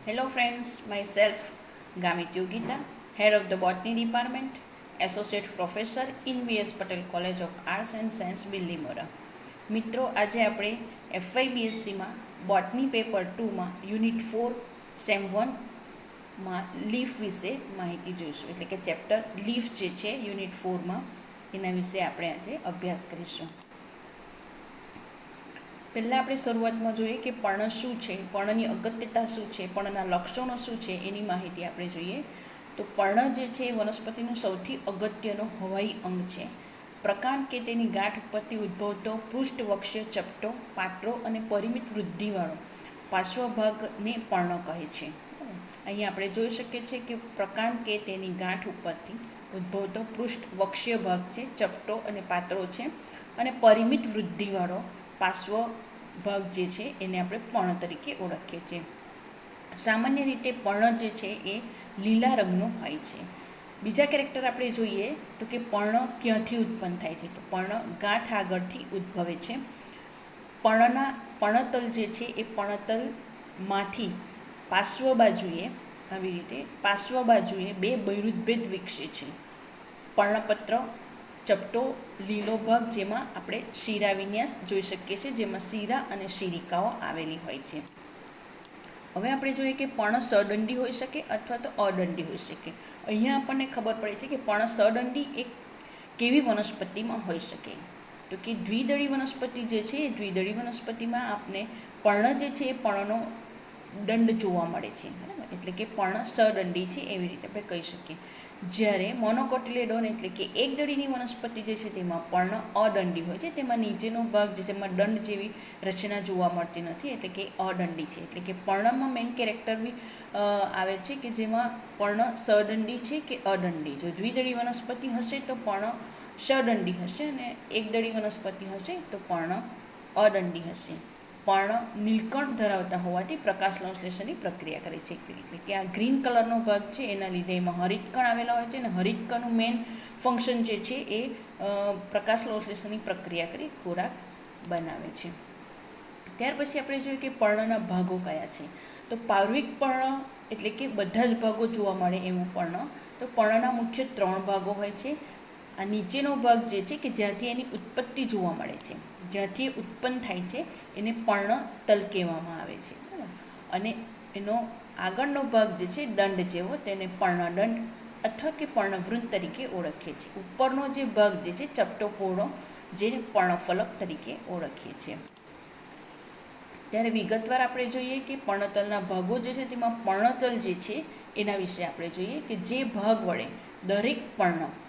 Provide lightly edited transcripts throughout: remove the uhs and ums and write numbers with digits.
Hello friends, myself Gamit Yogita, Head of the Botany Department, Associate Professor in VS Patel College of Arts and Science, Bilimora. મિત્રો, આજે આપણે FYBSCમાં બોટની paper 2માં unit 4 same 1માં leaf વિશે માહિતી જોઈશું. એટલે કે ચેપ્ટર લીફ જે છે યુનિટ 4માં એના વિશે આપણે આજે અભ્યાસ કરીશું. પહેલાં આપણે શરૂઆતમાં જોઈએ કે પર્ણ શું છે, પર્ણની અગત્યતા શું છે, પર્ણના લક્ષણો શું છે એની માહિતી આપણે જોઈએ. તો પર્ણ જે છે એ વનસ્પતિનું સૌથી અગત્યનો હવાઈ અંગ છે. પ્રકાંડ કે તેની ગાંઠ ઉપરથી ઉદ્ભવતો પૃષ્ઠવક્ષીય ચપટો, પાતળો અને પરિમિત વૃદ્ધિવાળો પાર્શ્વભાગને પર્ણ કહે છે. અહીં આપણે જોઈ શકીએ છીએ કે પ્રકાંડ કે તેની ગાંઠ ઉપરથી ઉદ્ભવતો પૃષ્ઠવક્ષીય ભાગ છે, ચપટો અને પાતળો છે, અને પરિમિત વૃદ્ધિવાળો પાર્શ્વ ભાગ જે છે એને આપણે પર્ણ તરીકે ઓળખીએ છીએ. સામાન્ય રીતે પર્ણ જે છે એ લીલા રંગનો હોય છે. બીજા કેરેક્ટર આપણે જોઈએ તો કે પર્ણ ક્યાંથી ઉત્પન્ન થાય છે, તો પર્ણ ગાંઠ આગળથી ઉદ્ભવે છે. પર્ણતલ જે છે એ પર્ણતલમાંથી પાર્શ્વ બાજુએ આવી રીતે પાર્શ્વ બાજુએ બે બહિરુદભેદ વિકસે છે. પર્ણપત્ર ચપટો લીલો ભાગ જેમાં આપણે શિરા વિન્યાસ જોઈ શકીએ છીએ, જેમાં શિરા અને શિરિકાઓ આવેલી હોય છે. હવે આપણે જોઈએ કે પર્ણ સદંડી હોઈ શકે અથવા તો અદંડી હોઈ શકે. અહીંયા આપણને ખબર પડે છે કે પર્ણ સદંડી એક કેવી વનસ્પતિમાં હોઈ શકે. તો કે દ્વિદળી વનસ્પતિ જે છે એ દ્વિદળી વનસ્પતિમાં આપણે પર્ણ જે છે એ પર્ણનો દંડ જોવા મળે છે, બરાબર. એટલે કે પર્ણ સદંડી છે એવી રીતે આપણે કહી શકીએ. જ્યારે મોનોકોટિલેડોન એટલે કે એક દળીની વનસ્પતિ જે છે તેમાં પર્ણ અદંડી હોય છે, તેમાં નીચેનો ભાગ જે છે તેમાં દંડ જેવી રચના જોવા મળતી નથી, એટલે કે અદંડી છે. એટલે કે પર્ણમાં મેઇન કેરેક્ટર બી આવે છે કે જેમાં પર્ણ સદંડી છે કે અદંડી. જો દ્વિદળી વનસ્પતિ હશે તો પર્ણ સદંડી હશે, અને એક દળી વનસ્પતિ હશે તો પર્ણ અદંડી હશે. પર્ણ નીલકણ ધરાવતા હોવાથી પ્રકાશ સંશ્લેષણની પ્રક્રિયા કરે છે. એટલે કે આ ગ્રીન કલરનો ભાગ છે એના લીધે એમાં હરિતકણ આવેલા હોય છે, અને હરિતકણનું મેઇન ફંક્શન જે છે એ પ્રકાશ સંશ્લેષણની પ્રક્રિયા કરી ખોરાક બનાવે છે. ત્યાર પછી આપણે જોઈએ કે પર્ણના ભાગો કયા છે. તો પાર્વિક પર્ણ એટલે કે બધા જ ભાગો જોવા મળે એવું પર્ણ. તો પર્ણના મુખ્ય 3 ભાગો હોય છે. આ નીચેનો ભાગ જે છે કે જ્યાંથી એની ઉત્પત્તિ જોવા મળે છે, જ્યાંથી ઉત્પન્ન થાય છે એને પર્ણતલ કહેવામાં આવે છે, બરાબર. અને એનો આગળનો ભાગ જે છે દંડ જેવો, તેને પર્ણદંડ અથવા કે પર્ણવૃંત તરીકે ઓળખીએ છીએ. ઉપરનો જે ભાગ જે છે ચપટો પહોળો, જેને પર્ણફલક તરીકે ઓળખીએ છીએ. ત્યારે વિગતવાર આપણે જોઈએ કે પર્ણતલના ભાગો જે છે તેમાં પર્ણતલ જે છે એના વિશે આપણે જોઈએ કે જે ભાગ વડે દરેક પર્ણ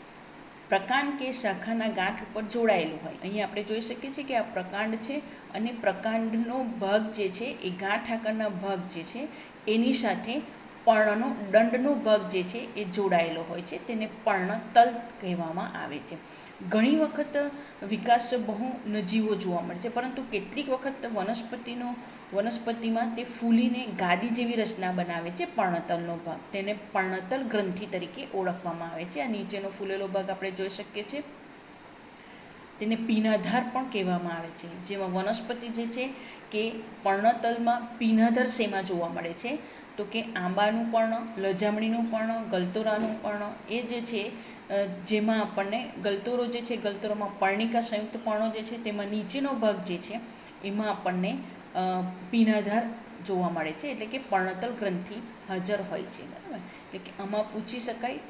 પ્રકાંડ કે શાખાના ગાંઠ ઉપર જોડાયેલું હોય. અહીં આપણે જોઈ શકીએ છીએ કે આ પ્રકાંડ છે, અને પ્રકાંડનો ભાગ જે છે એ ગાંઠ આકારના ભાગ જે છે એની સાથે પર્ણનો દંડનો ભાગ જે છે એ જોડાયેલો હોય છે, તેને પર્ણતલ કહેવામાં આવે છે. ઘણી વખત વિકાસ બહુ નજીવો જોવા મળે છે, પરંતુ કેટલીક વખત વનસ્પતિમાં તે ફૂલીને ગાદી જેવી રચના બનાવે છે. પર્ણતલનો ભાગ તેને પર્ણતલ ગ્રંથિ તરીકે ઓળખવામાં આવે છે. આ નીચેનો ફૂલેલો ભાગ આપણે જોઈ શકીએ છીએ, તેને પીનાધાર પણ કહેવામાં આવે છે. જેમાં વનસ્પતિ જે છે કે પર્ણતલમાં પીનાધાર શેમાં જોવા મળે છે, તો કે આંબાનું પર્ણ, લજામણીનું પર્ણ, ગલતોરાનું પર્ણ, એ જે છે જેમાં આપણને ગલતોરો જે છે, ગલતોરોમાં પર્ણિકા સંયુક્ત પર્ણો જે છે તેમાં નીચેનો ભાગ જે છે એમાં આપણને પીનાધાર જોવા મળે છે, એટલે કે પર્ણતલ ગ્રંથિ હાજર હોય છે, બરાબર. એટલે કે આમાં પૂછી શકાય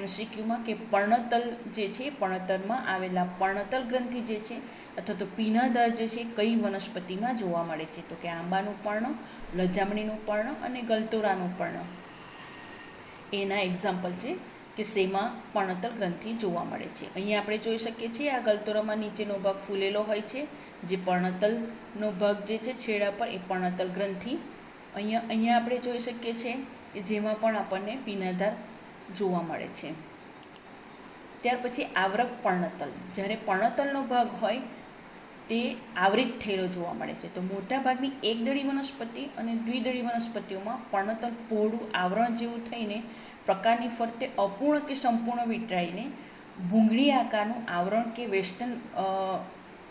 MCQમાં કે પર્ણતલ જે છે પર્ણતલમાં આવેલા પર્ણતલ ગ્રંથિ જે છે અથવા તો પીનાધાર જે છે કઈ વનસ્પતિમાં જોવા મળે છે, તો કે આંબાનું પર્ણ, લજામણીનું પર્ણ અને ગલતોરાનું પર્ણ એના એક્ઝામ્પલ છે કે શેમાં પર્ણતલ ગ્રંથિ જોવા મળે છે. અહીંયા આપણે જોઈ શકીએ છીએ આ ગલતોરામાં નીચેનો ભાગ ફૂલેલો હોય છે, જે પર્ણતલનો ભાગ જે છે છેડા પર એ પર્ણતલ ગ્રંથિ. અહીંયા આપણે જોઈ શકીએ છીએ કે જેમાં પણ આપણને પીનાધાર જોવા મળે છે. ત્યાર પછી આવરક પર્ણતલ. જ્યારે પર્ણતલનો ભાગ હોય તે આવરિત થયેલો જોવા મળે છે. તો મોટાભાગની એકદળી વનસ્પતિ અને દ્વિદળી વનસ્પતિઓમાં પર્ણતલ પહોળું આવરણ જેવું થઈને પ્રકારની ફરતે અપૂર્ણ કે સંપૂર્ણ વીંટળાઈને ભૂંગળી આકારનું આવરણ કે વેસ્ટર્ન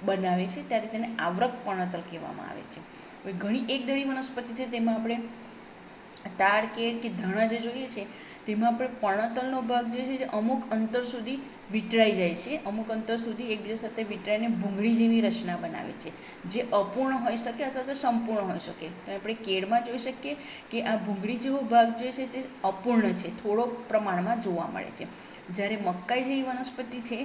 બનાવે છે, ત્યારે તેને આવરક પર્ણતલ કહેવામાં આવે છે. હવે ઘણી એકદળી વનસ્પતિ છે તેમાં આપણે તાડ કેળ કે ધાણા જે જોઈએ છે તેમાં આપણે પર્ણતલનો ભાગ જે છે અમુક અંતર સુધી વીંટળાઈ જાય છે, અમુક અંતર સુધી એકબીજા સાથે વીંટળાઈને ભૂંગળી જેવી રચના બનાવે છે, જે અપૂર્ણ હોઈ શકે અથવા તો સંપૂર્ણ હોઈ શકે. તો આપણે કેળમાં જોઈ શકીએ કે આ ભૂંગળી જેવો ભાગ જે છે તે અપૂર્ણ છે, થોડો પ્રમાણમાં જોવા મળે છે. જ્યારે મકાઈ જેવી વનસ્પતિ છે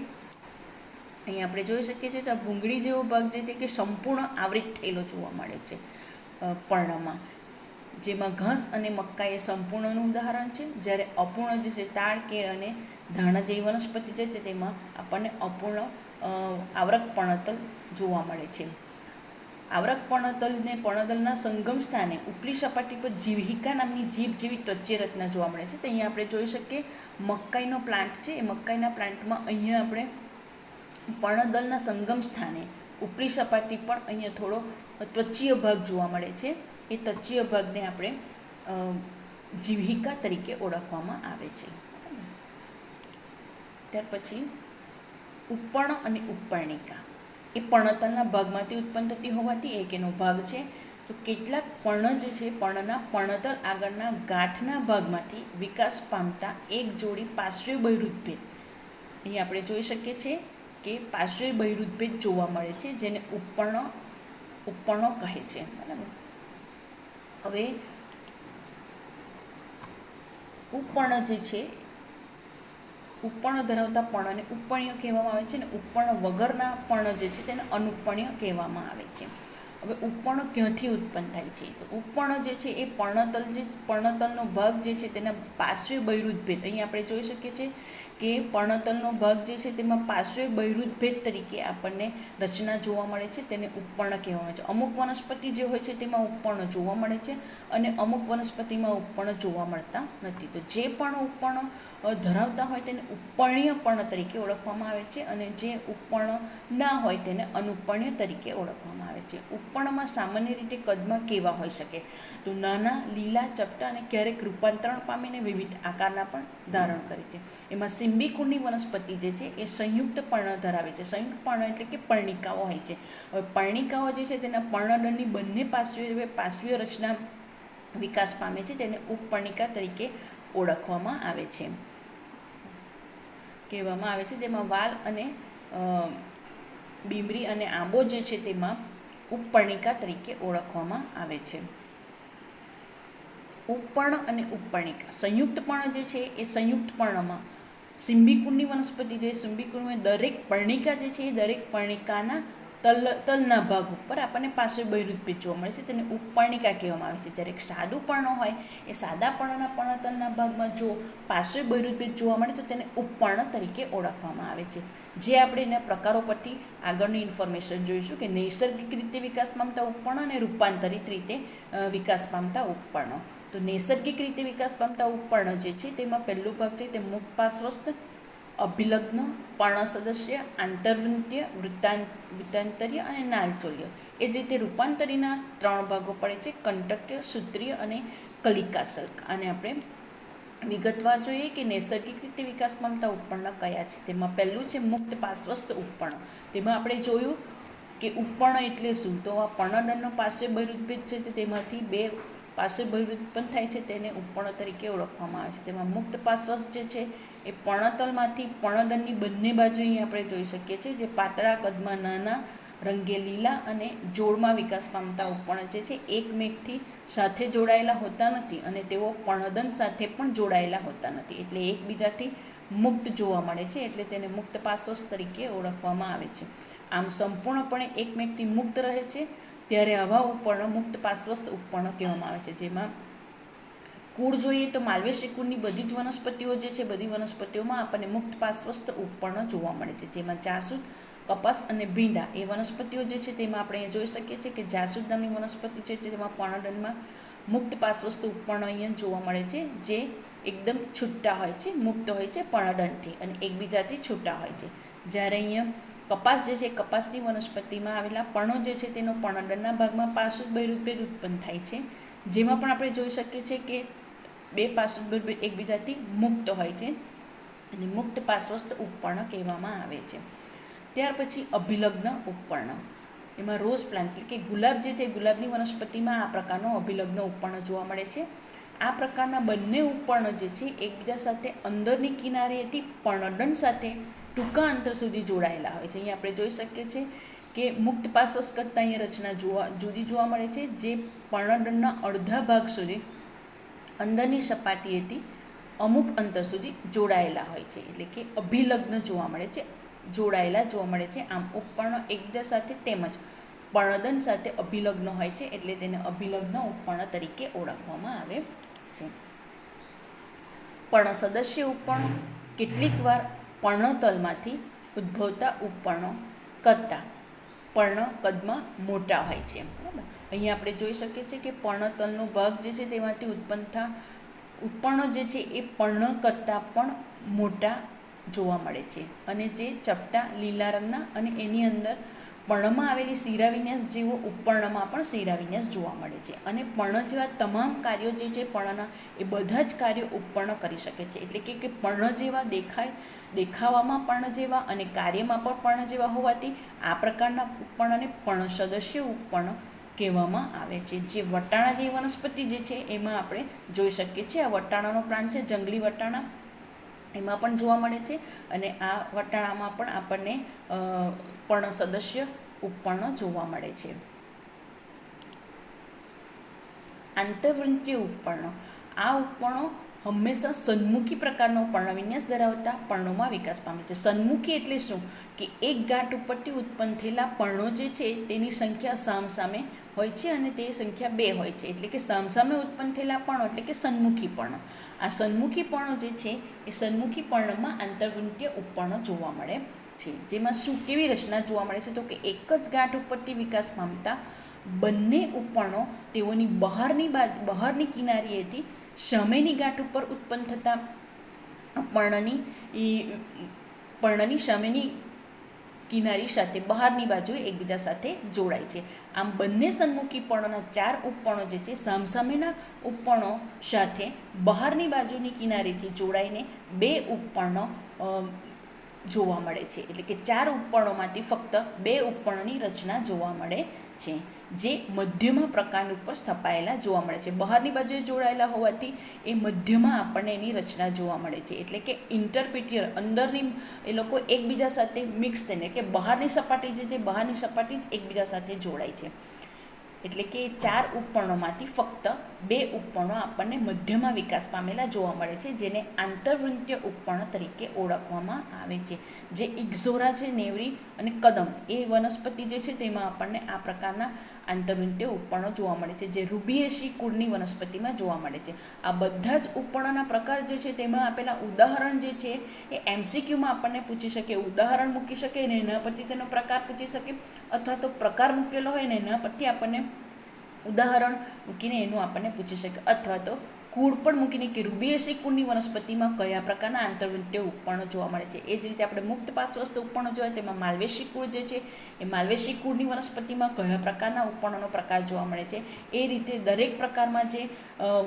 અહીં આપણે જોઈ શકીએ છીએ તો આ ભૂંગળી જેવો ભાગ જે છે કે સંપૂર્ણ આવૃત થયેલો જોવા મળે છે પર્ણમાં, જેમાં ઘાસ અને મકાઈ એ સંપૂર્ણનું ઉદાહરણ છે. જ્યારે અપૂર્ણ જે છે તાડ કેળ અને ધાણા જેવી વનસ્પતિ છે તેમાં આપણને અપૂર્ણ આવરક પર્ણતલ જોવા મળે છે. આવરક પર્ણતલને પર્ણતલના સંગમ સ્થાને ઉપલી સપાટી પર જીવહિકા નામની જીભ જેવી ત્વચીય રચના જોવા મળે છે. તો અહીંયા આપણે જોઈ શકીએ મકાઈનો પ્લાન્ટ છે, એ મકાઈના પ્લાન્ટમાં અહીંયા આપણે પર્ણદલના સંગમ સ્થાને ઉપલી સપાટી પર અહીંયા થોડો ત્વચીય ભાગ જોવા મળે છે. એ ત્વચીય ભાગને આપણે જીવહિકા તરીકે ઓળખવામાં આવે છે. ત્યાર પછી ઉપપર્ણ અને ઉપપર્ણિકા એ પર્ણતલના ભાગમાંથી ઉત્પન્ન થતી હોવાથી એક એનો ભાગ છે. તો કેટલાક પર્ણ જે છે પર્ણના પર્ણતલ આગળના ગાંઠના ભાગમાંથી વિકાસ પામતા એક જોડી પાર્શ્વીય બહિરુદભેદ અહીં આપણે જોઈ શકીએ છીએ કે પાર્શ્વીય બહિરુદભેદ જોવા મળે છે, જેને ઉપપર્ણો કહે છે. બરાબર. હવે ઉપપર્ણ જે છે ઉપપર્ણ ધરાવતા પર્ણને ઉપપર્ણ્ય કહેવામાં આવે છે અને ઉપપર્ણ વગરના પર્ણ જે છે તેને અનુપર્ણ્ય કહેવામાં આવે છે. હવે ઉપપર્ણ ક્યાંથી ઉત્પન્ન થાય છે? તો ઉપપર્ણ જે છે એ પર્ણતલનો ભાગ જે છે તેના પાર્શ્વીય બહિરુદભેદ અહીં આપણે જોઈ શકીએ છીએ કે પર્ણતલનો ભાગ જે છે તેમાં પાર્શ્વીય બહિરુદભેદ તરીકે આપણને રચના જોવા મળે છે, તેને ઉપપર્ણ કહેવામાં આવે છે. અમુક વનસ્પતિ જે હોય છે તેમાં ઉપપર્ણ જોવા મળે છે અને અમુક વનસ્પતિમાં ઉપપર્ણ જોવા મળતા નથી. તો જે પણ ઉપપર્ણ ધરાવતા હોય તેને ઉપપર્ણીય પર્ણ તરીકે ઓળખવામાં આવે છે અને જે ઉપપર્ણ ના હોય તેને અનુપર્ણ્ય તરીકે ઓળખવામાં આવે છે. ઉપપર્ણમાં સામાન્ય રીતે કદમાં કેવા હોઈ શકે? તો નાના, લીલા, ચપટા અને ક્યારેક રૂપાંતરણ પામીને વિવિધ આકારના પણ ધારણ કરે છે. એમાં સિમ્બિકુળની વનસ્પતિ જે છે એ સંયુક્ત પર્ણ ધરાવે છે. સંયુક્ત પર્ણ એટલે કે પર્ણિકાઓ હોય છે. હવે પર્ણિકાઓ જે છે તેના પર્ણદળની બંને પાર્શ્વીય રચના વિકાસ પામે છે, તેને ઉપપર્ણિકા તરીકે ઓળખવામાં આવે છે, કહેવામાં આવે છે. તેમાં વાલ અને બીમરી અને આંબો જે છે તેમાં ઉપપર્ણિકા તરીકે ઓળખવામાં આવે છે. ઉપપર્ણ અને ઉપપર્ણિકા સંયુક્ત પર્ણ જે છે એ સંયુક્ત પર્ણમાં સિમ્બિકુળની વનસ્પતિ જે સિમ્બિકુળમાં દરેક પર્ણિકા જે છે એ દરેક પર્ણિકાના તલના ભાગ ઉપર આપણને પાર્શ્વીય બહિરુદભેદ જોવા મળે છે, તેને ઉપપર્ણિકા કહેવામાં આવે છે. જ્યારે એક સાદું પર્ણ હોય એ સાદા પર્ણના પર્ણતલના ભાગમાં જો પાર્શ્વીય બહિરુદભેદ જોવા મળે તો તેને ઉપપર્ણ તરીકે ઓળખવામાં આવે છે. જે આપણે એના પ્રકારો પરથી આગળની ઇન્ફોર્મેશન જોઈશું કે નૈસર્ગિક રીતે વિકાસ પામતા ઉપપર્ણ અને રૂપાંતરિત રીતે વિકાસ પામતા ઉપપર્ણો. તો નૈસર્ગિક રીતે વિકાસ પામતા ઉપપર્ણ જે છે તેમાં પહેલો ભાગ છે તે મુક્ત પાર્શ્વસ્થ, અભિલગ્ન, પર્ણ સદસ્ય, આંતરવૃંત્ય, વૃત્તાંતરીય અને નાલચોલ્ય. એ જ રીતે રૂપાંતરીના 3 ભાગો પડે છે, કંટક્ય, સૂત્રીય અને કલિકાસલ્ક. અને આપણે વિગતવાર જોઈએ કે નૈસર્ગિક રીતે વિકાસ પામતા ઉપપર્ણ કયા છે. તેમાં પહેલું છે મુક્ત પાર્શ્વસ્થ ઉપપર્ણ. તેમાં આપણે જોયું કે ઉપપર્ણ એટલે શું? તો આ પર્ણદળનો પાર્શ્વીય બહિરુદભેદ છે તેમાંથી 2 પાર્શ્વીય બહિરુદભેદ ઉત્પન્ન થાય છે, તેને ઉપપર્ણ તરીકે ઓળખવામાં આવે છે. તેમાં મુક્ત પાર્શ્વસ્થ જે છે એ પર્ણતલમાંથી પર્ણદળની બંને બાજુ અહીં આપણે જોઈ શકીએ છીએ, જે પાતળા કદમાં નાના, રંગે લીલા અને જોડમાં વિકાસ પામતા ઉપપર્ણ જે છે એકમેકથી સાથે જોડાયેલા હોતા નથી અને તેઓ પર્ણદળ સાથે પણ જોડાયેલા હોતા નથી, એટલે એકબીજાથી મુક્ત જોવા મળે છે, એટલે તેને મુક્ત પાર્શ્વસ્થ તરીકે ઓળખવામાં આવે છે. આમ સંપૂર્ણપણે એકમેકથી મુક્ત રહે છે ત્યારે આવા ઉપપર્ણ મુક્ત પાર્શ્વસ્થ ઉપપર્ણ કહેવામાં આવે છે. જેમાં કુળ જોઈએ તો માલવેશી કુળની બધી જ વનસ્પતિઓ જે છે બધી વનસ્પતિઓમાં આપણને મુક્ત પાર્શ્વસ્થ ઉપપર્ણ જોવા મળે છે. જેમાં જાસૂદ, કપાસ અને ભીંડા એ વનસ્પતિઓ જે છે તેમાં આપણે જોઈ શકીએ છીએ કે જાસૂદ નામની વનસ્પતિ છે તેમાં પર્ણદળમાં મુક્ત પાર્શ્વસ્થ ઉપપર્ણ અહીંયા જોવા મળે છે, જે એકદમ છૂટા હોય છે, મુક્ત હોય છે પર્ણદળથી અને એકબીજાથી છૂટા હોય છે. જ્યારે અહીંયા કપાસ જે છે કપાસની વનસ્પતિમાં આવેલા પર્ણો જે છે તેનો પર્ણદળના ભાગમાં પાર્શ્વ બહિરુદભેદ ઉત્પન્ન થાય છે, જેમાં પણ આપણે જોઈ શકીએ છીએ કે 2 પાર્શ્વ બહિરુદભેદ એકબીજાથી મુક્ત હોય છે અને મુક્ત પાર્શ્વસ્થ ઉપપર્ણ કહેવામાં આવે છે. ત્યાર પછી અભિલગ્ન ઉપપર્ણ. એમાં રોઝ પ્લાન્ટ એટલે કે ગુલાબ જે છે ગુલાબની વનસ્પતિમાં આ પ્રકારનો અભિલગ્ન ઉપપર્ણ જોવા મળે છે. આ પ્રકારના બંને ઉપપર્ણો જે છે એકબીજા સાથે અંદરની કિનારીએથી પર્ણદંડ સાથે ટૂંકા અંતર સુધી જોડાયેલા હોય છે. અહીંયા આપણે જોઈ શકીએ છીએ કે મુક્ત પાસવસ કરતાં અહીંયા રચના જુદી જોવા મળે છે, જે પર્ણદંડના અડધા ભાગ સુધી અંદરની સપાટીએથી અમુક અંતર સુધી જોડાયેલા હોય છે, એટલે કે અભિલગ્ન જોવા મળે છે, જોડાયેલા જોવા મળે છે. આમ ઉપપર્ણો એકબીજા સાથે તેમજ પર્ણદંડ સાથે અભિલગ્ન હોય છે, એટલે તેને અભિલગ્ન ઉપપર્ણ તરીકે ઓળખવામાં આવે છે. પર્ણ સદસ્ય ઉપપર્ણો કેટલીક વાર પર્ણતલમાંથી ઉદ્ભવતા ઉપપર્ણો કરતાં પર્ણ કદમાં મોટા હોય છે. બરાબર, અહીંયા આપણે જોઈ શકીએ છીએ કે પર્ણતલનો ભાગ જે છે તેમાંથી ઉત્પન્ન થતા ઉપપર્ણો જે છે એ પર્ણ કરતાં પણ મોટા જોવા મળે છે, અને જે ચપટા લીલા રંગના અને એની અંદર પર્ણમાં આવેલી શિરાવિન્યાસ જેવો ઉપપર્ણમાં પણ શિરાવિન્યાસ જોવા મળે છે. અને પર્ણ જેવા તમામ કાર્યો જે છે પર્ણના એ બધા જ કાર્યો ઉપપર્ણ કરી શકે છે, એટલે કે પર્ણ જેવા દેખાવામાં પર્ણ જેવા અને કાર્યમાં પણ પર્ણ જેવા હોવાથી આ પ્રકારના ઉપપર્ણને પર્ણ સદસ્ય ઉપપર્ણ કહેવામાં આવે છે. જે વટાણા જેવી વનસ્પતિ જે છે એમાં આપણે જોઈ શકીએ છીએ. આ વટાણાનો પ્લાન્ટ છે, જંગલી વટાણા, એમાં પણ જોવા મળે છે, અને આ વટાણામાં પણ આપણને પર્ણ સદસ્ય ઉપપર્ણ જોવા મળે છે. આંતરવૃંતીય ઉપપર્ણો. આ ઉપપર્ણો હંમેશા સન્મુખી પ્રકારનો પર્ણવિન્યાસ ધરાવતા પર્ણોમાં વિકાસ પામે છે. સન્મુખી એટલે શું કે એક ગાંઠ ઉપરથી ઉત્પન્ન થયેલા પર્ણો જે છે તેની સંખ્યા સામસામે હોય છે, અને તે સંખ્યા 2 હોય છે, એટલે કે સામસામે ઉત્પન્ન થયેલા પર્ણો એટલે કે સન્મુખી પર્ણો. આ સન્મુખી પર્ણો જે છે એ સન્મુખી પર્ણમાં આંતરવૃંતીય ઉપપર્ણો જોવા મળે છે. જેમાં શું કેવી રચના જોવા મળે છે તો કે એક જ ગાંઠ ઉપરથી વિકાસ પામતા બંને ઉપપર્ણો તેઓની બહારની કિનારીએથી સામેની ગાંઠ ઉપર ઉત્પન્ન થતા પર્ણની સામેની કિનારી સાથે બહારની બાજુએ એકબીજા સાથે જોડાય છે. આમ બંને સન્મુખી પર્ણોના 4 ઉપપર્ણો જે છે સામસામેના ઉપપર્ણો સાથે બહારની બાજુની કિનારીથી જોડાઈને 2 ઉપપર્ણો જોવા મળે છે, એટલે કે 4 ઉપપર્ણોમાંથી ફક્ત 2 ઉપપર્ણની રચના જોવા મળે છે, જે મધ્યમાં પ્રકાંડ ઉપર સ્થપાયેલા જોવા મળે છે. બહારની બાજુએ જોડાયેલા હોવાથી એ મધ્યમાં આપણને એની રચના જોવા મળે છે, એટલે કે ઇન્ટરપિટિયર અંદરની એ લોકો એકબીજા સાથે મિક્સ થઈને કે બહારની સપાટી જે છે બહારની સપાટી એકબીજા સાથે જોડાય છે, એટલે કે 4 ઉપપર્ણોમાંથી ફક્ત 2 ઉપપર્ણો આપણને મધ્યમાં વિકાસ પામેલા જોવા મળે છે, જેને આંતરવૃંતીય ઉપપર્ણ તરીકે ઓળખવામાં આવે છે. જે ઇક્ઝોરા છે, નેવરી અને કદમ એ વનસ્પતિ જે છે તેમાં આપણને આ પ્રકારના આંતરવૃંતીય ઉપપર્ણો જોવા મળે છે, જે રૂબિએસી કુળની વનસ્પતિમાં જોવા મળે છે. આ બધા જ ઉપપર્ણોના પ્રકાર જે છે તેમાં આપેલા ઉદાહરણ જે છે એ MCQમાં આપણને પૂછી શકે, ઉદાહરણ મૂકી શકે અને એના પરથી તેનો પ્રકાર પૂછી શકે, અથવા તો પ્રકાર મૂકેલો હોય ને એના પરથી આપણને ઉદાહરણ મૂકીને એનું આપણને પૂછી શકે, અથવા તો કુળ પણ મૂકીને કે રૂબિએસી કુળની વનસ્પતિમાં કયા પ્રકારના આંતરવૃંતીય ઉપપર્ણો જોવા મળે છે. એ જ રીતે આપણે મુક્ત પાર્શ્વસ્થ ઉપપર્ણો જોઈએ તેમાં માલ્વેશી કુળ જે છે એ માલ્વેશી કુળની વનસ્પતિમાં કયા પ્રકારના ઉપપર્ણોનો પ્રકાર જોવા મળે છે. એ રીતે દરેક પ્રકારમાં જે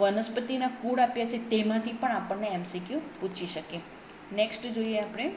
વનસ્પતિના કુળ આપ્યા છે તેમાંથી પણ આપણને MCQ પૂછી શકે. નેક્સ્ટ જોઈએ આપણે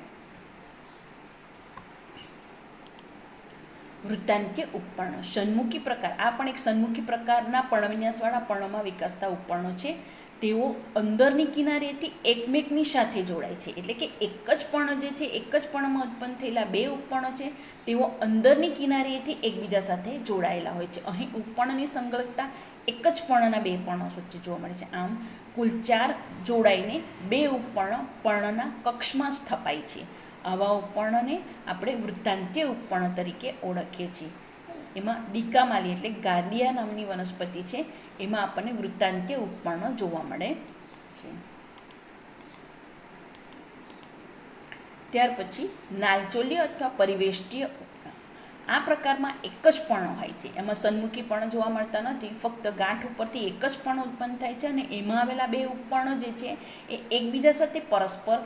વૃત્તાંતીય ઉપપર્ણો. સન્મુખી પ્રકાર. આ પણ એક સન્મુખી પ્રકારના પર્ણવિન્યાસવાળા પર્ણોમાં વિકસતા ઉપપર્ણો છે. તેઓ અંદરની કિનારીએથી એકમેકની સાથે જોડાય છે, એટલે કે એક જ પર્ણ જે છે એક જ પર્ણમાં ઉત્પન્ન થયેલા 2 ઉપપર્ણો છે તેઓ અંદરની કિનારીએથી એકબીજા સાથે જોડાયેલા હોય છે. અહીં ઉપપર્ણની સંલગ્નતા એક જ પર્ણના 2 પર્ણો વચ્ચે જોવા મળે છે. આમ કુલ 4 જોડાઈને 2 ઉપપર્ણ પર્ણના કક્ષમાં સ્થપાય છે. આવા ઉપપર્ણને આપણે વૃત્તાંતીય ઉપપર્ણ તરીકે ઓળખીએ છીએ. એમાં ડીકામાલી એટલે ગાર્ડિયા નામની વનસ્પતિ છે, એમાં આપણને વૃત્તાંતીય ઉપપર્ણ જોવા મળે છે. ત્યાર પછી નાલચોલ્ય અથવા પરિવેષ્ટીય ઉપપર્ણ. આ પ્રકારમાં એક જ પર્ણ હોય છે, એમાં સન્મુખી પર્ણ જોવા મળતા નથી, ફક્ત ગાંઠ ઉપરથી એક જ પર્ણ ઉત્પન્ન થાય છે, અને એમાં આવેલા 2 ઉપપર્ણ જે છે એ એકબીજા સાથે પરસ્પર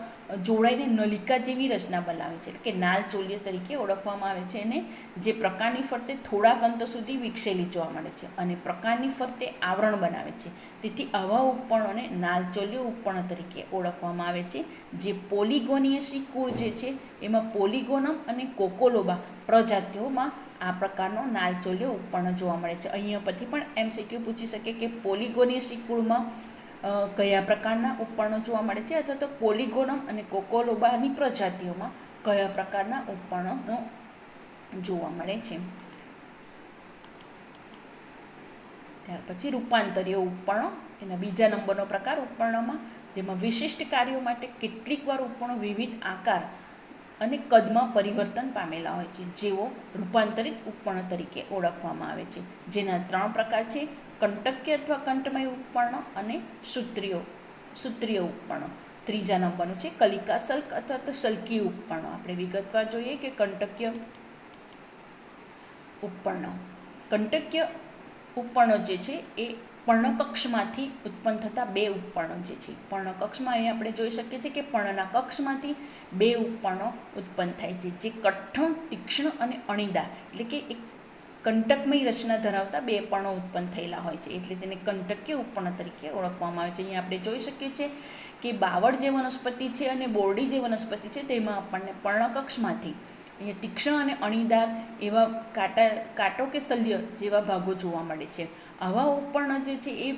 જોડાઈને નલિકા જેવી રચના બનાવે છે, એટલે કે નાલચોલ્ય તરીકે ઓળખવામાં આવે છે. અને જે પ્રકારની ફરતે થોડાક અંતર સુધી વિકસેલી જોવા મળે છે અને પ્રકારની ફરતે આવરણ બનાવે છે, તેથી આવા ઉપપર્ણોને નાલચોલ્ય ઉપપર્ણ તરીકે ઓળખવામાં આવે છે. જે પોલિગોનિયસી કુળ જે છે એમાં પોલિગોનમ અને કોકોલોબા પ્રજાતિઓમાં આ પ્રકારનો નાલચોલ્ય ઉપપર્ણ જોવા મળે છે. અહીંયા પરથી પણ MCQ પૂછી શકે કે પોલિગોનિયસી કુળમાં કયા પ્રકારના ઉપપર્ણો જોવા મળે છે, અથવા તો પોલિગોનમ અને કોકોલોબાની પ્રજાતિઓમાં કયા પ્રકારના ઉપપર્ણો જોવા મળે છે. ત્યાર પછી રૂપાંતરીય ઉપપર્ણો, એના બીજા નંબરનો પ્રકાર ઉપપર્ણમાં, જેમાં વિશિષ્ટ કાર્યો માટે કેટલીક વાર ઉપપર્ણો વિવિધ આકાર અને કદમાં પરિવર્તન પામેલા હોય છે, જેઓ રૂપાંતરિત ઉપપર્ણ તરીકે ઓળખવામાં આવે છે. જેના 3 પ્રકાર છે: કંટક્ય અથવા કંઠમય ઉપપર્ણ અને સૂત્રીય ઉપપર્ણ. ત્રીજા નંબરનું છે કલિકા સલ્ક અથવા તો સલ્કી ઉપપર્ણ. આપણે વિગતવાર જોઈએ કે કંટક્ય ઉપપર્ણ. કંટક્ય ઉપપર્ણો જે છે એ પર્ણકક્ષમાંથી ઉત્પન્ન થતા 2 ઉપપર્ણો જે છે. પર્ણકક્ષમાં અહીં આપણે જોઈ શકીએ છીએ કે પર્ણના કક્ષમાંથી 2 ઉપપર્ણો ઉત્પન્ન થાય છે, જે કઠણ, તીક્ષ્ણ અને અણીદાર, એટલે કે એક કંટકમય રચના ધરાવતા 2 પર્ણો ઉત્પન્ન થયેલા હોય છે, એટલે તેને કંટક્ય ઉપપર્ણ તરીકે ઓળખવામાં આવે છે. અહીંયા આપણે જોઈ શકીએ છીએ કે બાવળ જે વનસ્પતિ છે અને બોરડી જે વનસ્પતિ છે તેમાં આપણને પર્ણકક્ષમાંથી અહીંયા તીક્ષ્ણ અને અણીદાર એવા કાંટો કે શલ્ય જેવા ભાગો જોવા મળે છે. આવા ઉપપર્ણ જે છે એ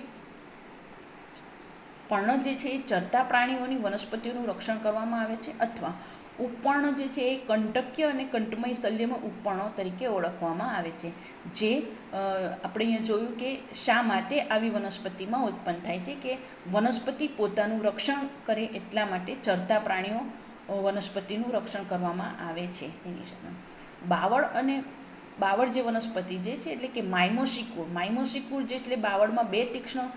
પર્ણ જે છે એ ચરતા પ્રાણીઓની વનસ્પતિઓનું રક્ષણ કરવામાં આવે છે, અથવા ઉપપર્ણ જે છે એ કંટક્ય અને કંઠમય શલ્યમાં ઉપપર્ણો તરીકે ઓળખવામાં આવે છે. જે આપણે અહીંયા જોયું કે શા માટે આવી વનસ્પતિમાં ઉત્પન્ન થાય છે, કે વનસ્પતિ પોતાનું રક્ષણ કરે એટલા માટે ચરતા પ્રાણીઓ વનસ્પતિનું રક્ષણ કરવામાં આવે છે. એની સામે બાવળ જે વનસ્પતિ જે છે એટલે કે માઇમોસિકુર જે એટલે બાવળમાં 2 તીક્ષ્ણ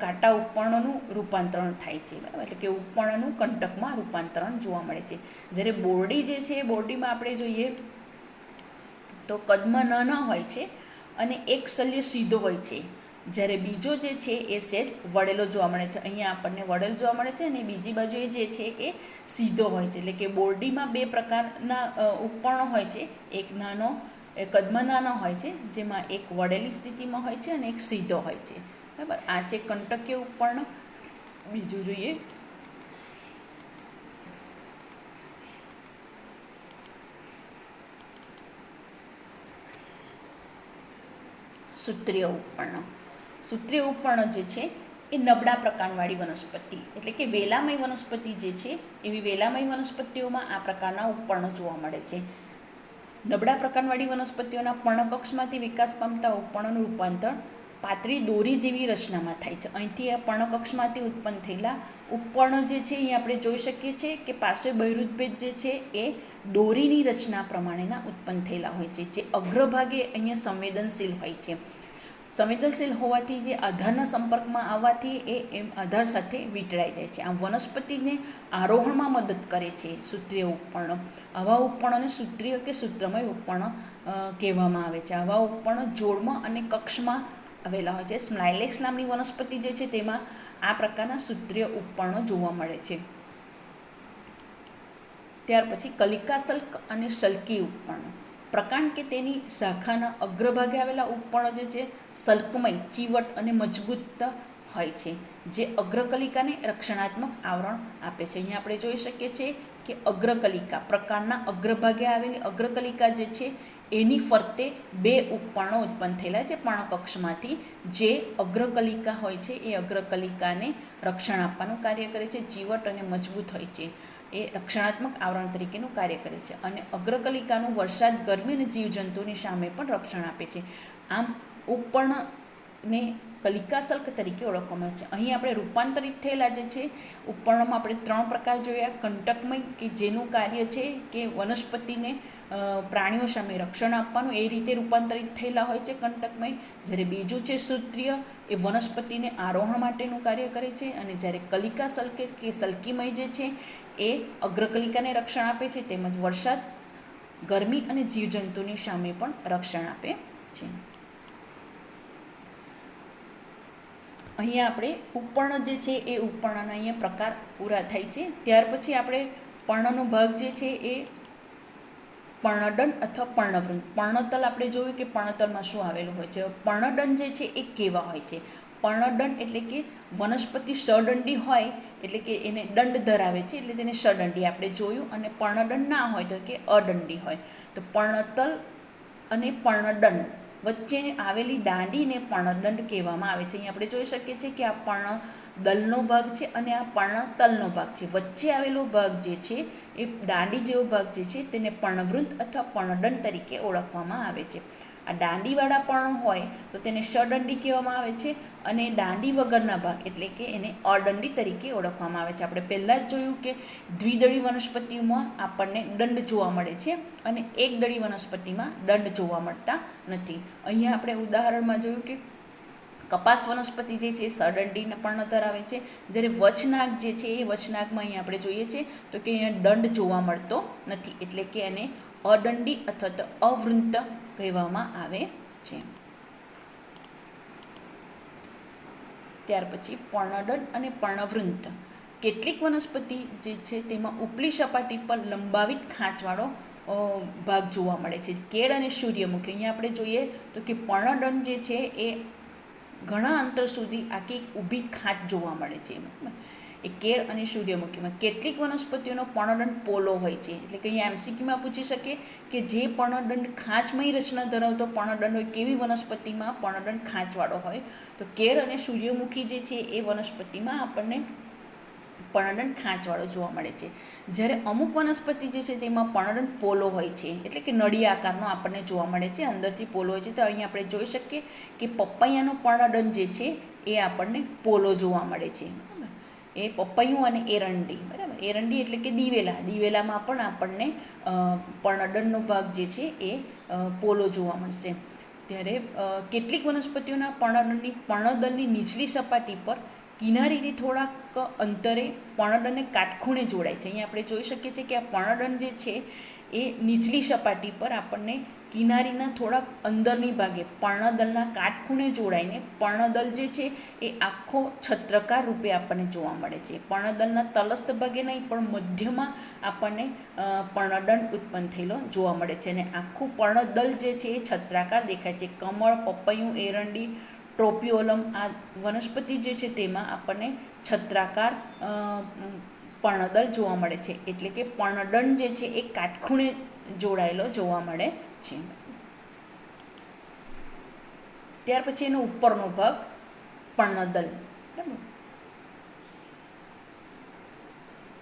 કાંટા ઉપપર્ણોનું રૂપાંતરણ થાય છે, બરાબર, એટલે કે ઉપપર્ણનું કંટકમાં રૂપાંતરણ જોવા મળે છે. જ્યારે બોરડી જે છે, બોરડીમાં આપણે જોઈએ તો કદમાં નાના હોય છે અને એક શલ્ય સીધો હોય છે, જ્યારે બીજો જે છે એ સહેજ વળેલો જોવા મળે છે. અહીંયા આપણને વળેલો જોવા મળે છે અને બીજી બાજુએ જે છે એ સીધો હોય છે. એટલે કે બોરડીમાં 2 પ્રકારના ઉપપર્ણો હોય છે. એક કદમાં નાનો હોય છે, જેમાં એક વળેલી સ્થિતિમાં હોય છે અને એક સીધો હોય છે, બરાબર. આ છે કંટક્ય ઉપપર્ણ. બીજું જોઈએ સૂત્રીય ઉપપર્ણ. સૂત્રીય ઉપપર્ણ જે છે એ નબળા પ્રકારવાળી વનસ્પતિ, એટલે કે વેલામય વનસ્પતિ જે છે એવી વેલામય વનસ્પતિઓમાં આ પ્રકારના ઉપપર્ણો જોવા મળે છે. નબળા પ્રકારવાળી વનસ્પતિઓના પર્ણકક્ષમાંથી વિકાસ પામતા ઉપપર્ણોનું રૂપાંતર પાતળી દોરી જેવી રચનામાં થાય છે. અહીંથી આ પર્ણકક્ષમાંથી ઉત્પન્ન થયેલા ઉપપર્ણ જે છે એ આપણે જોઈ શકીએ છીએ કે પાર્શ્વ બહિરુદભેદ જે છે એ દોરીની રચના પ્રમાણેના ઉત્પન્ન થયેલા હોય છે, જે અગ્રભાગે અહીંયા સંવેદનશીલ હોય છે. સંવેદનશીલ હોવાથી જે આધારના સંપર્કમાં આવવાથી એ આધાર સાથે વીંટળાઈ જાય છે. આમ વનસ્પતિને આરોહણમાં મદદ કરે છે સૂત્રીય ઉપપર્ણ. આવા ઉપપર્ણોને સૂત્રીય કે સૂત્રમય ઉપપર્ણ કહેવામાં આવે છે. આવા ઉપપર્ણ જોડમાં અને કક્ષમાં આવેલા હોય છે. સ્માઇલેક્સ નામની વનસ્પતિ જે છે તેમાં આ પ્રકારના સૂત્રીય ઉપપર્ણો જોવા મળે છે. ત્યાર પછી કલિકા સલ્ક અને સલ્કી ઉપપર્ણ. પ્રકાંડ કે તેની શાખાના અગ્રભાગે આવેલા ઉપપર્ણો જે છે સલ્કમય, ચીવટ અને મજબૂત હોય છે, જે અગ્રકલિકાને રક્ષણાત્મક આવરણ આપે છે. અહીંયા આપણે જોઈ શકીએ છીએ કે અગ્રકલિકા, પ્રકાંડના અગ્રભાગે આવેલી અગ્રકલિકા જે છે એની ફરતે 2 ઉપપર્ણો ઉત્પન્ન થયેલા છે પર્ણકક્ષમાંથી. જે અગ્રકલિકા હોય છે એ અગ્રકલિકાને રક્ષણ આપવાનું કાર્ય કરે છે, ચીવટ અને મજબૂત હોય છે, એ રક્ષણાત્મક આવરણ તરીકેનું કાર્ય કરે છે. અને અગ્રકલિકાનું વરસાદ, ગરમી અને જીવજંતુની સામે પણ રક્ષણ આપે છે. આમ ઉપપર્ણને કલિકા સલ્ક તરીકે ઓળખવામાં આવે છે. અહીં આપણે રૂપાંતરિત થયેલા જે છે ઉપપર્ણમાં આપણે 3 પ્રકાર જોયા. કંટકમય, કે જેનું કાર્ય છે કે વનસ્પતિને પ્રાણીઓ સામે રક્ષણ આપવાનું, એ રીતે રૂપાંતરિત થયેલા હોય છે કંટકમય. જ્યારે બીજું છે સૂત્રીય, એ વનસ્પતિને આરોહણ માટેનું કાર્ય કરે છે. અને જ્યારે કલિકા સલ્ક કે સલ્કીમય જે છે એ અગ્રકલિકાને રક્ષણ આપે છે, તેમજ વરસાદ, ગરમી અને જીવજંતુની સામે પણ રક્ષણ આપે છે. અહીંયા આપણે ઉપપર્ણ જે છે એ ઉપપર્ણના અહીંયા પ્રકાર પૂરા થાય છે. ત્યાર પછી આપણે પર્ણનો ભાગ જે છે એ પર્ણદંડ અથવા પર્ણવૃંત. પર્ણતલ આપણે જોયું કે પર્ણતલમાં શું આવેલું હોય છે. પર્ણદંડ જે છે એ કેવા હોય છે? પર્ણદંડ એટલે કે વનસ્પતિ સદંડી હોય એટલે કે એને દંડ ધરાવે છે, એટલે તેને સદંડી આપણે જોયું. અને પર્ણદંડ ના હોય તો કે અદંડી હોય. તો પર્ણતલ અને પર્ણદંડ વચ્ચે આવેલી દાંડીને પર્ણદંડ કહેવામાં આવે છે. અહીં આપણે જોઈ શકીએ છીએ કે આ પર્ણદલનો ભાગ છે અને આ પર્ણતલનો ભાગ છે. વચ્ચે આવેલો ભાગ જે છે એ દાંડી જેવો ભાગ જે છે તેને પર્ણવૃંત અથવા પર્ણદંડ તરીકે ઓળખવામાં આવે છે. આ દાંડીવાળા પર્ણ હોય તો તેને ષદંડી કહેવામાં આવે છે અને દાંડી વગરના ભાગ એટલે કે એને અદંડી તરીકે ઓળખવામાં આવે છે. આપણે પહેલાં જ જોયું કે દ્વિદળી વનસ્પતિઓમાં આપણને દંડ જોવા મળે છે અને એકદળી વનસ્પતિમાં દંડ જોવા મળતા નથી. અહીંયા આપણે ઉદાહરણમાં જોયું કે કપાસ વનસ્પતિ જે છે એ સદંડી પર્ણ ધરાવે છે, જ્યારે વચનાગ જે છે એ વચનાગમાં અહીંયા આપણે જોઈએ છીએ તો કે અહીંયા દંડ જોવા મળતો નથી એટલે કે એને અદંડી અથવા તો અવૃંત કહેવામાં આવે છે. ત્યાર પછી પર્ણદંડ અને પર્ણવૃંત. કેટલીક વનસ્પતિ જે છે તેમાં ઉપલી સપાટી પર લંબાવિત ખાંચવાળો ભાગ જોવા મળે છે. કેળ અને સૂર્યમુખી. અહીંયા આપણે જોઈએ તો કે પર્ણદંડ જે છે એ ઘણા અંતર સુધી આખી ઊભી ખાંચ જોવા મળે છે. એ કેળ અને સૂર્યમુખીમાં. કેટલીક વનસ્પતિઓનો પર્ણદંડ પોલો હોય છે એટલે કે અહીંયા એમસીક્યુમાં પૂછી શકે કે જે પર્ણદંડ ખાંચમય રચના ધરાવતો પર્ણદંડ હોય કેવી વનસ્પતિમાં પર્ણદંડ ખાંચવાળો હોય, તો કેળ અને સૂર્યમુખી જે છે એ વનસ્પતિમાં આપણને પર્ણદંડ ખાંચવાળો જોવા મળે છે. જ્યારે અમુક વનસ્પતિ જે છે તેમાં પર્ણદંડ પોલો હોય છે એટલે કે નળી આકારનો આપણને જોવા મળે છે, અંદરથી પોલો હોય છે. તો અહીંયા આપણે જોઈ શકીએ કે પપૈયાનો પર્ણદંડ જે છે એ આપણને પોલો જોવા મળે છે. એ પપૈયું અને એરંડી, બરાબર. એરંડી એટલે કે દિવેલામાં પણ આપણને પર્ણદંડનો ભાગ જે છે એ પોલો જોવા મળશે. ત્યારે કેટલીક વનસ્પતિઓના પર્ણદળની નીચલી સપાટી પર કિનારીથી થોડાક અંતરે પર્ણદંડને કાટખૂણે જોડાય છે. અહીંયા આપણે જોઈ શકીએ છીએ કે આ પર્ણદંડ જે છે એ નીચલી સપાટી પર આપણને કિનારીના થોડાક અંદરની ભાગે પર્ણદળના કાટખૂણે જોડાઈને પર્ણદળ જે છે એ આખો છત્રકાર રૂપે આપણને જોવા મળે છે. પર્ણદળના તલસ્થ ભાગે નહીં પણ મધ્યમાં આપણને પર્ણદંડ ઉત્પન્ન થયેલો જોવા મળે છે અને આખું પર્ણદળ જે છે એ છત્રાકાર દેખાય છે. કમળ, પપૈયું, એરંડી, ટ્રોપિયોલમ આ વનસ્પતિ જે છે તેમાં આપણને છત્રાકાર પર્ણદળ જોવા મળે છે એટલે કે પર્ણદંડ જે છે એ કાટખૂણે જોડાયેલો જોવા મળે છે. ત્યાર પછી એનો ઉપરનો ભાગ પર્ણદળ, બરાબર.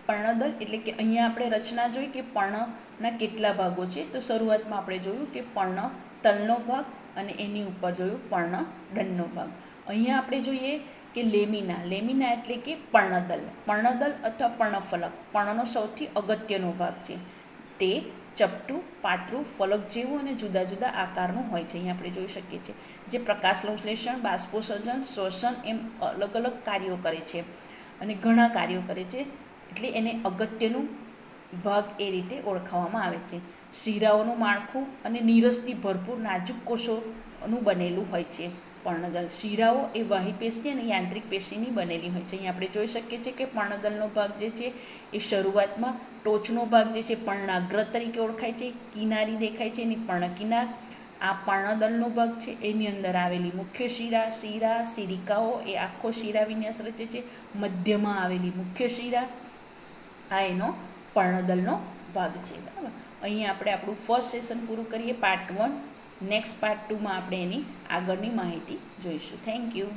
પર્ણદળ એટલે કે અહીંયા આપણે રચના જોઈ કે પર્ણના કેટલા ભાગો છે. તો શરૂઆતમાં આપણે જોયું કે પર્ણતલનો ભાગ અને એની ઉપર જોયું પર્ણદંડનો ભાગ. અહીંયા આપણે જોઈએ કે લેમિના એટલે કે પર્ણદળ અથવા પર્ણફલક પર્ણનો સૌથી અગત્યનો ભાગ છે. તે ચપટું, પાતળું, ફલક જેવું અને જુદા જુદા આકારનું હોય છે. અહીંયા આપણે જોઈ શકીએ છીએ જે પ્રકાશ સંશ્લેષણ, બાષ્પોત્સર્જન, શ્વસન એમ અલગ અલગ કાર્યો કરે છે અને ઘણા કાર્યો કરે છે એટલે એને અગત્યનું ભાગ એ રીતે ઓળખાવવામાં આવે છે. શીરાઓનું માળખું અને નીરસથી ભરપૂર નાજુક કોષોનું બનેલું હોય છે પર્ણદળ. શીરાઓ એ વાહી પેશી અને યાંત્રિક પેશીની બનેલી હોય છે. અહીં આપણે જોઈ શકીએ છીએ કે પર્ણદળનો ભાગ જે છે એ શરૂઆતમાં ટોચનો ભાગ જે છે પર્ણાગ્ર તરીકે ઓળખાય છે, કિનારી દેખાય છે એની પર્ણકિનાર. આ પર્ણદળનો ભાગ છે એની અંદર આવેલી મુખ્ય શિરિકાઓ એ આખો શિરા વિન્યાસ રચે છે. મધ્યમાં આવેલી મુખ્ય શિરા આ એનો પર્ણદળનો ભાગ છે, બરાબર. અહીંયા આપણે આપણું ફર્સ્ટ સેશન પૂરું કરીએ, પાર્ટ 1. નેક્સ્ટ પાર્ટ 2માં આપણે એની આગળની માહિતી જોઈશું. Thank you.